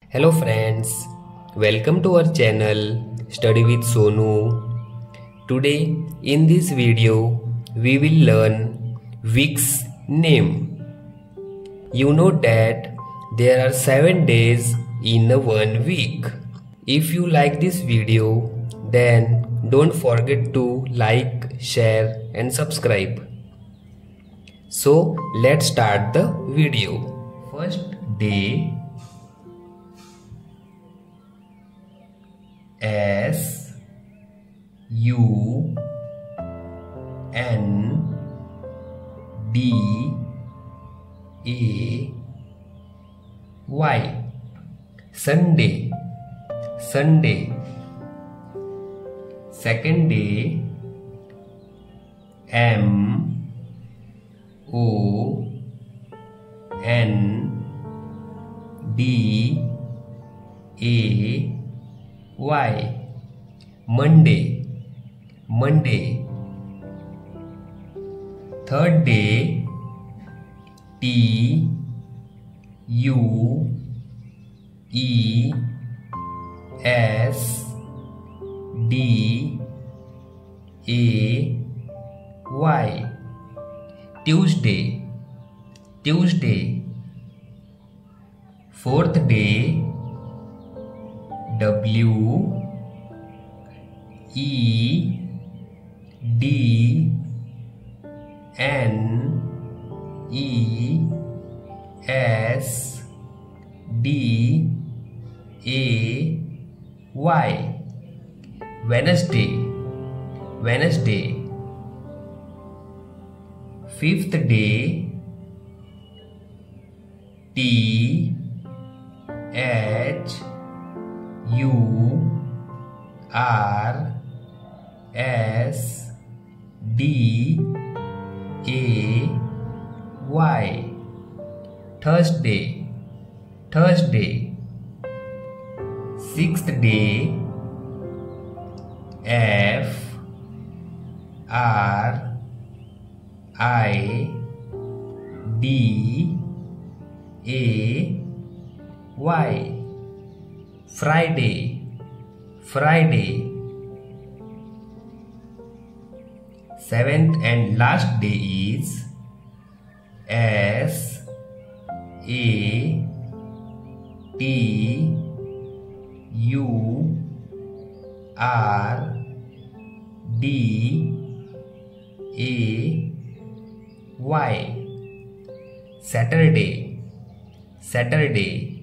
Hello friends, welcome to our channel Study with Sonu. Today in this video we will learn week's name. You know that there are 7 days in a 1 week. If you like this video, then don't forget to like, share and subscribe. So let's start the video. First day, S U N D A Y, Sunday. Sunday. Second day, M O N D A Y, Monday. Monday. Third day, T U E S D A Y, Tuesday. Tuesday. Fourth day, W E D N E S D A Y, Wednesday. Wednesday. Fifth day, T H U R S D A Y, Thursday. Thursday. Sixth day, F R I D A Y, Friday. Friday. Seventh and last day is S A T U R D A Y, Saturday. Saturday.